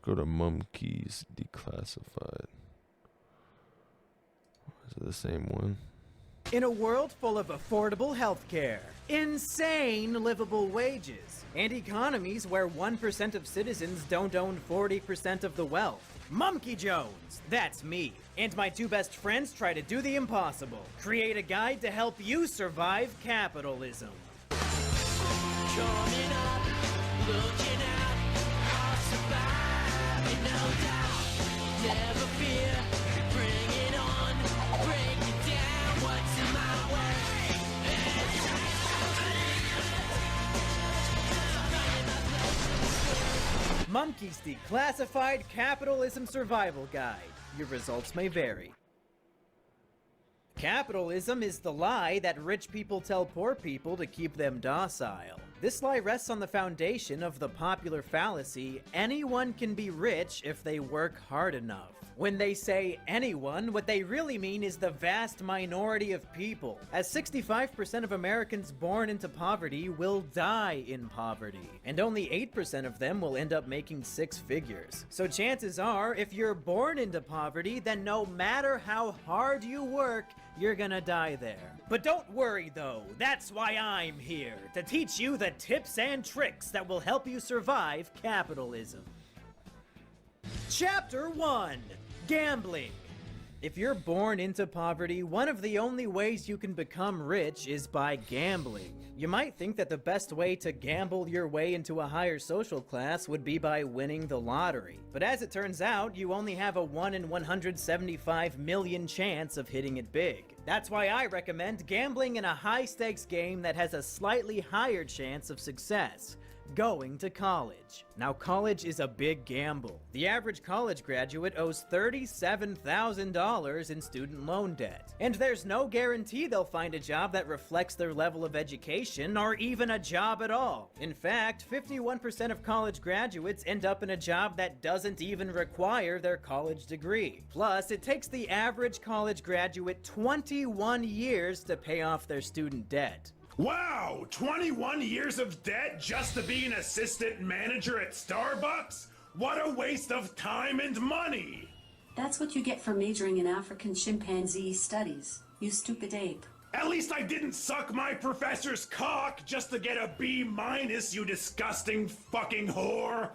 go to Mumkey's Declassified. Is it the same one? In a world full of affordable healthcare, insane livable wages, and economies where 1% of citizens don't own 40% of the wealth, Mumkey Jones, that's me, and my two best friends try to do the impossible. Create a guide to help you survive capitalism. Coming up, looking out, I'll survive, no doubt. Never fear, bring it on, break it down, what's in my way? Mumkey's Declassified Capitalism Survival Guide. Your results may vary. Capitalism is the lie that rich people tell poor people to keep them docile. This lie rests on the foundation of the popular fallacy, anyone can be rich if they work hard enough. When they say anyone, what they really mean is the vast minority of people, as 65% of Americans born into poverty will die in poverty, and only 8% of them will end up making six figures. So chances are, if you're born into poverty, then no matter how hard you work, you're gonna die there. But don't worry though, that's why I'm here, to teach you the tips and tricks that will help you survive capitalism. Chapter 1. Gambling. If you're born into poverty, one of the only ways you can become rich is by gambling. You might think that the best way to gamble your way into a higher social class would be by winning the lottery. But as it turns out, you only have a 1 in 175 million chance of hitting it big. That's why I recommend gambling in a high-stakes game that has a slightly higher chance of success. Going to college. Now, college is a big gamble. The average college graduate owes $37,000 in student loan debt. And there's no guarantee they'll find a job that reflects their level of education or even a job at all. In fact, 51% of college graduates end up in a job that doesn't even require their college degree. Plus, it takes the average college graduate 21 years to pay off their student debt. Wow, 21 years of debt just to be an assistant manager at Starbucks? What a waste of time and money! That's what you get for majoring in African chimpanzee studies, you stupid ape. At least I didn't suck my professor's cock just to get a B-, you disgusting fucking whore!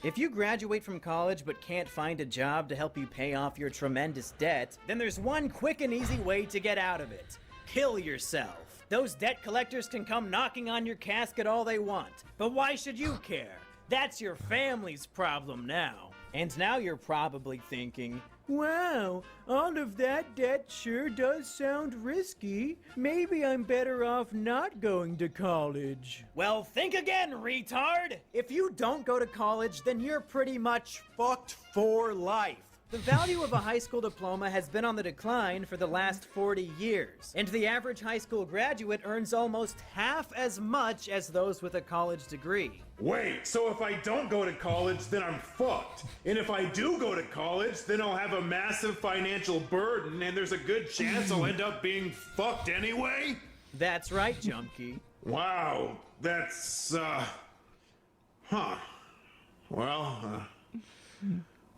If you graduate from college but can't find a job to help you pay off your tremendous debt, then there's one quick and easy way to get out of it. Kill yourself. Those debt collectors can come knocking on your casket all they want, but why should you care? That's your family's problem now. And now you're probably thinking, wow, all of that debt sure does sound risky. Maybe I'm better off not going to college. Well, think again, retard! If you don't go to college, then you're pretty much fucked for life. The value of a high school diploma has been on the decline for the last 40 years, and the average high school graduate earns almost half as much as those with a college degree. Wait, so if I don't go to college, then I'm fucked. And if I do go to college, then I'll have a massive financial burden, and there's a good chance I'll end up being fucked anyway? That's right, Jumpkey. Wow, that's, Well,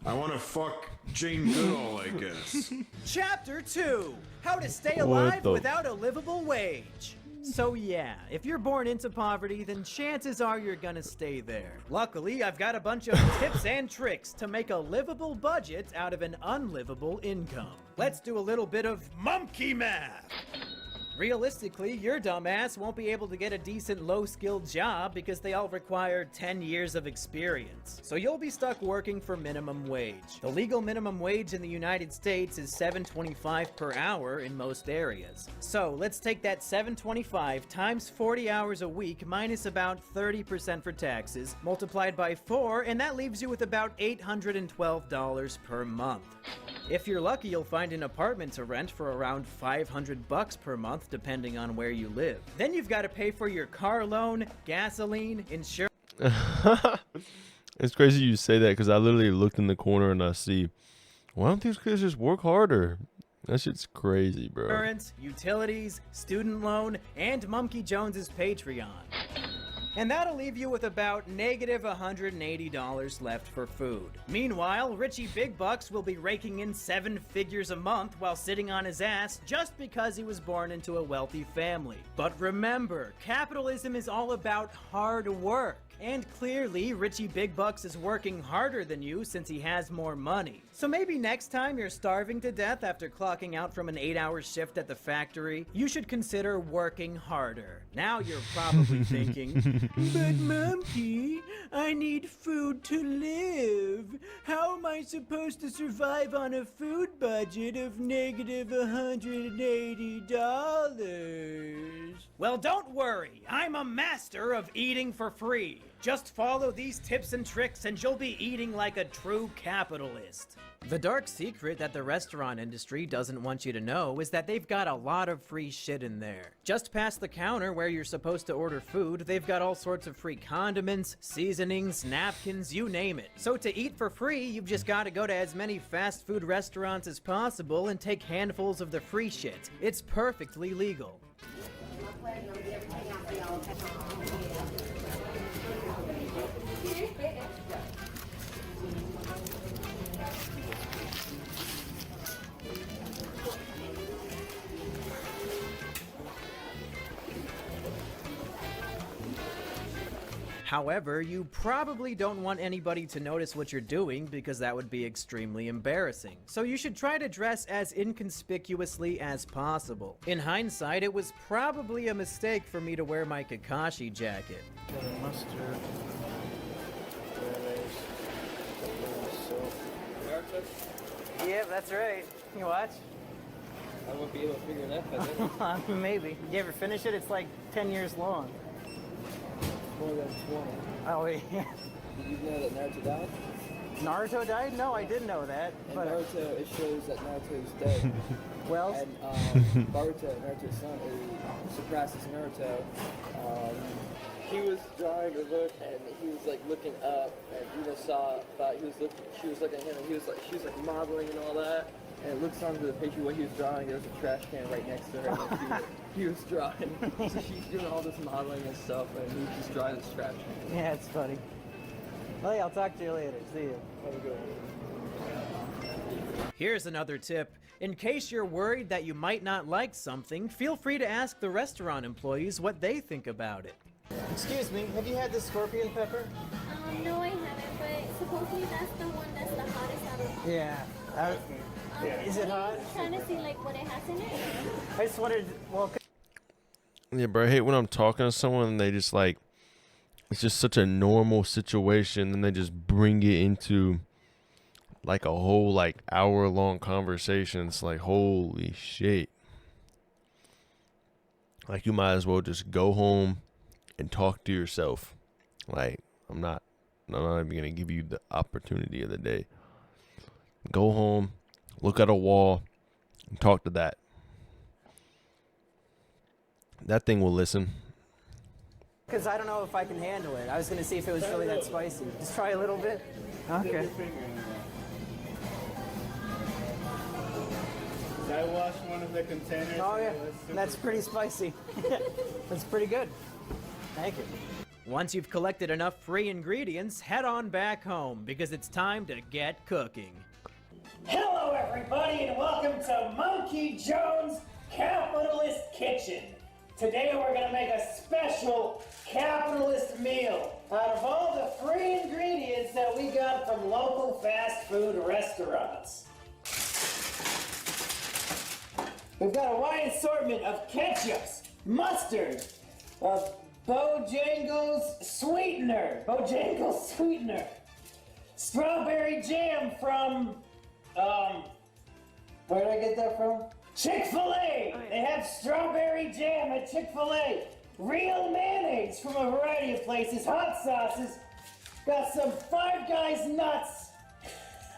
I want to fuck Jane Goodall, I guess. Chapter 2. How to stay alive without a livable wage. So yeah, if you're born into poverty, then chances are you're gonna stay there. Luckily, I've got a bunch of tips and tricks to make a livable budget out of an unlivable income. Let's do a little bit of Mumkey math. Realistically, your dumbass won't be able to get a decent low-skilled job because they all require 10 years of experience. So you'll be stuck working for minimum wage. The legal minimum wage in the United States is $7.25 per hour in most areas. So let's take that $7.25 times 40 hours a week minus about 30% for taxes, multiplied by 4, and that leaves you with about $812 per month. If you're lucky, you'll find an apartment to rent for around $500 per month, depending on where you live. Then you've got to pay for your car loan, gasoline, insurance. It's crazy you say that because I literally looked in the corner and I see, why don't these kids just work harder? That shit's crazy, bro. Insurance, utilities, student loan, and Mumkey Jones's Patreon. And that'll leave you with about negative $180 left for food. Meanwhile, Richie Big Bucks will be raking in 7 figures a month while sitting on his ass just because he was born into a wealthy family. But remember, capitalism is all about hard work. And clearly, Richie Big Bucks is working harder than you since he has more money. So maybe next time you're starving to death after clocking out from an 8-hour shift at the factory, you should consider working harder. Now you're probably thinking, but Mumkey, I need food to live. How am I supposed to survive on a food budget of negative $180? Well, don't worry. I'm a master of eating for free. Just follow these tips and tricks and you'll be eating like a true capitalist. The dark secret that the restaurant industry doesn't want you to know is that they've got a lot of free shit in there. Just past the counter where you're supposed to order food, they've got all sorts of free condiments, seasonings, napkins, you name it. So to eat for free, you've just got to go to as many fast food restaurants as possible and take handfuls of the free shit. It's perfectly legal. However, you probably don't want anybody to notice what you're doing because that would be extremely embarrassing. So you should try to dress as inconspicuously as possible. In hindsight, it was probably a mistake for me to wear my Kakashi jacket. Mustard, mayonnaise, Yep, that's right. You watch? I won't be able to figure it out. Maybe. You ever finish it? It's like 10 years long. More than 20. Oh, yeah. Did you know that Naruto died? Naruto died? No, I did know that. And But Naruto, it shows that Naruto is dead. well, And Naruto's son, who surpasses Naruto, he was drawing a look, and he was like looking up, and she was looking at him, and she was like modeling and all that. And it looks onto the picture what he was drawing. There was a trash can right next to her. And he was drawing. So she's doing all this modeling and stuff, and he was just drawing this trash can. yeah, it's funny. Well, yeah, I'll talk to you later. See you. Have a good one. Here's another tip. In case you're worried that you might not like something, feel free to ask the restaurant employees what they think about it. Excuse me, have you had the scorpion pepper? No, I haven't, but supposedly that's the one that's the hottest out of. Yeah. Is it hot? Trying to see like what it has in it. I just wondered, well... Yeah, bro, I hate when I'm talking to someone and they just like, it's just such a normal situation and they just bring it into like a whole like hour-long conversation. It's like, holy shit. Like, you might as well just go home and talk to yourself. Like, I'm not even going to give you the opportunity of the day. Go home, look at a wall, and talk to that. That thing will listen. Because I don't know if I can handle it. I was going to see if it was really that spicy. Just try a little bit? Okay. I washed one of the containers. Oh, yeah. That's pretty spicy. That's pretty good. Thank you. Once you've collected enough free ingredients, head on back home because it's time to get cooking. Hello, everybody, and welcome to Mumkey Jones' Capitalist Kitchen. Today, we're going to make a special capitalist meal out of all the free ingredients that we got from local fast food restaurants. We've got a wide assortment of ketchups, mustard, Bojangles sweetener, strawberry jam from, where did I get that from? Chick-fil-A! They have strawberry jam at Chick-fil-A. Real mayonnaise from a variety of places, hot sauces. Got some Five Guys nuts.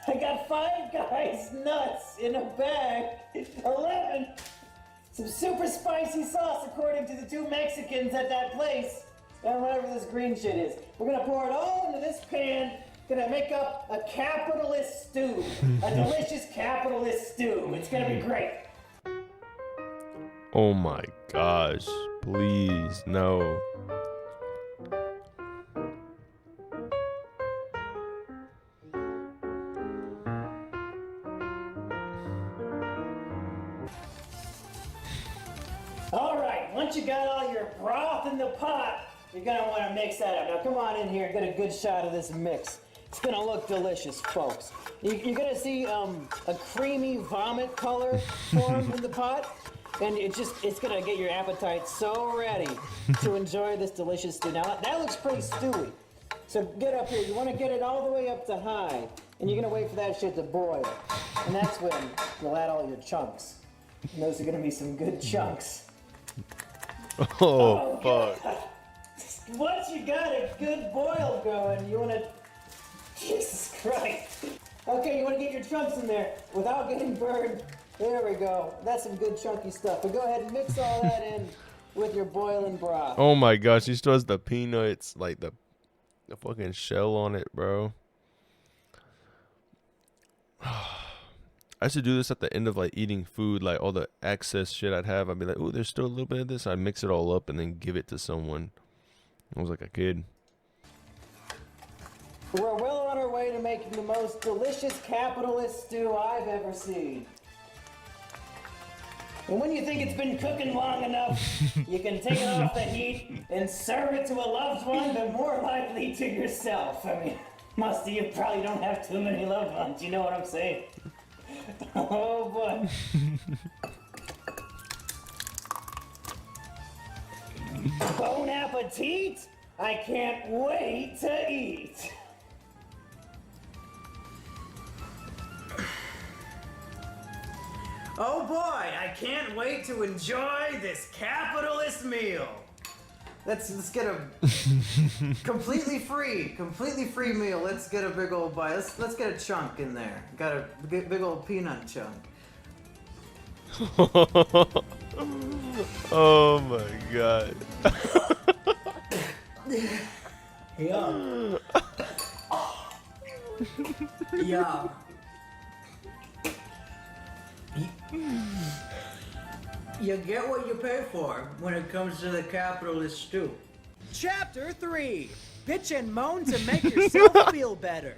I got Five Guys nuts in a bag. 11. Some super spicy sauce according to the 2 Mexicans at that place. And whatever this green shit is. We're gonna pour it all into this pan. Gonna make up a capitalist stew. A delicious capitalist capitalist stew. It's gonna be great. Oh my gosh. Please, no. All right, once you got all your broth in the pot, you're gonna want to mix that up. Now come on in here and get a good shot of this mix. It's gonna look delicious, folks. You're gonna see a creamy vomit color form in the pot, and it's gonna get your appetite so ready to enjoy this delicious stew. Now that looks pretty stewy. So get up here. You want to get it all the way up to high, and you're gonna wait for that shit to boil, and that's when you'll add all your chunks. And those are gonna be some good chunks. Oh, fuck. God. Once you got a good boil going, you want to... Jesus Christ. Okay, you want to get your chunks in there without getting burned. There we go. That's some good chunky stuff. But go ahead and mix all that in with your boiling broth. Oh my gosh, he still has the peanuts, like the fucking shell on it, bro. I should do this at the end of like eating food, like all the excess shit I'd have. I'd be like, "Ooh, there's still a little bit of this." I'd mix it all up and then give it to someone. I was like a kid. We're well on our way to making the most delicious capitalist stew I've ever seen. And when you think it's been cooking long enough, you can take it off the heat and serve it to a loved one, but more likely to yourself. I mean, most of you probably don't have too many loved ones, you know what I'm saying? Oh boy. Bon appetit! I can't wait to eat! Oh boy, I can't wait to enjoy this capitalist meal. Let's get a completely free meal. Let's get a big old bite. Let's get a chunk in there. Got a big old peanut chunk. Oh my god. Yeah. Yeah. You get what you pay for when it comes to the capitalist stew. Chapter 3. Bitch and moan to make yourself feel better.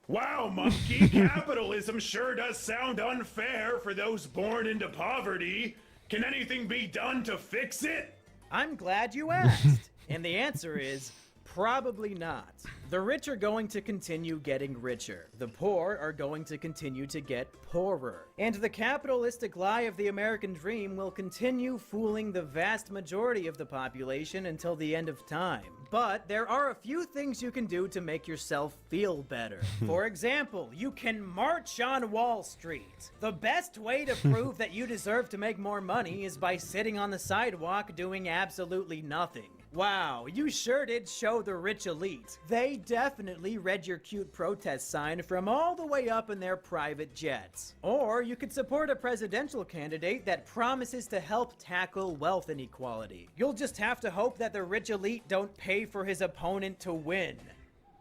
Wow, Mumkey, capitalism sure does sound unfair for those born into poverty. Can anything be done to fix it? I'm glad you asked. And the answer is probably not. The rich are going to continue getting richer. The poor are going to continue to get poorer. And the capitalistic lie of the American dream will continue fooling the vast majority of the population until the end of time. But there are a few things you can do to make yourself feel better. For example, you can march on Wall Street. The best way to prove that you deserve to make more money is by sitting on the sidewalk doing absolutely nothing. Wow, you sure did show the rich elite. They definitely read your cute protest sign from all the way up in their private jets. Or you could support a presidential candidate that promises to help tackle wealth inequality. You'll just have to hope that the rich elite don't pay for his opponent to win.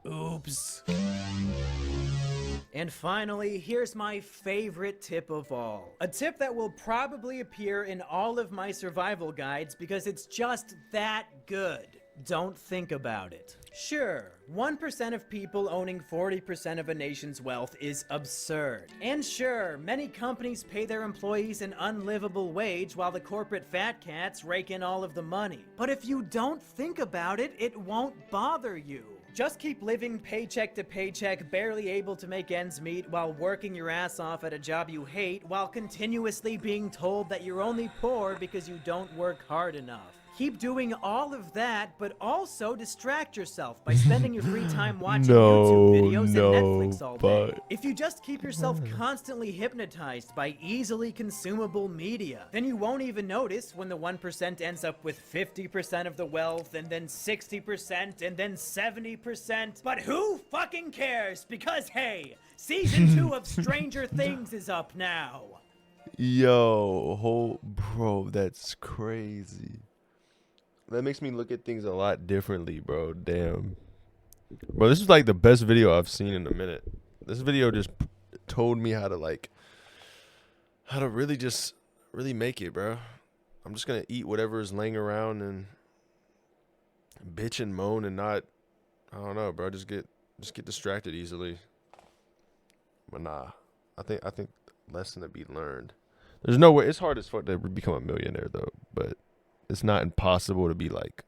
Oops. And finally, here's my favorite tip of all. A tip that will probably appear in all of my survival guides because it's just that good. Don't think about it. Sure, 1% of people owning 40% of a nation's wealth is absurd. And sure, many companies pay their employees an unlivable wage while the corporate fat cats rake in all of the money. But if you don't think about it, it won't bother you. Just keep living paycheck to paycheck, barely able to make ends meet while working your ass off at a job you hate while continuously being told that you're only poor because you don't work hard enough. Keep doing all of that, but also distract yourself by spending your free time watching YouTube videos and Netflix all day. If you just keep yourself constantly hypnotized by easily consumable media, then you won't even notice when the 1% ends up with 50% of the wealth, and then 60%, and then 70%. But who fucking cares? Because hey, season 2 of Stranger Things is up now. Yo, bro, that's crazy. That makes me look at things a lot differently, bro. Damn. Bro, this is like the best video I've seen in a minute. This video just told me how to really make it, bro. I'm just gonna eat whatever is laying around and bitch and moan and not, I don't know, bro. Just get distracted easily. But nah, I think lesson to be learned. There's no way. It's hard as fuck to become a millionaire though, but it's not impossible to be like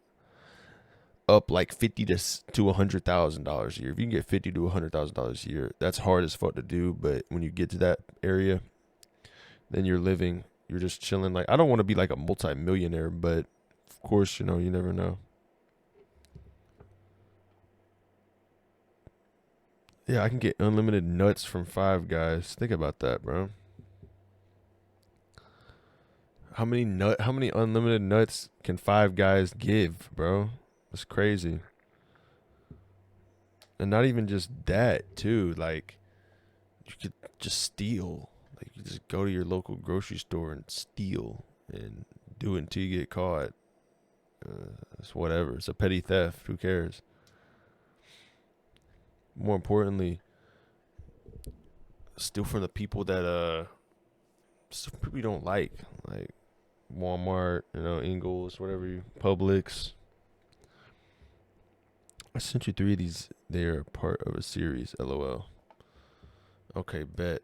up like $50,000 to $100,000 a year. If you can get $50,000 to $100,000 a year, that's hard as fuck to do. But when you get to that area, then you're just chilling. Like, I don't want to be like a multi-millionaire, but of course, you never know. Yeah, I can get unlimited nuts from Five Guys. Think about that, bro. How many unlimited nuts can Five Guys give, bro? That's crazy. And not even just that, too. Like, you could just steal. Like, you just go to your local grocery store and steal and do it until you get caught. It's whatever. It's a petty theft. Who cares? More importantly, steal from the people that people you don't like Walmart, Ingles, whatever, Publix. I sent you 3 of these. They are part of a series. LOL. Okay, bet.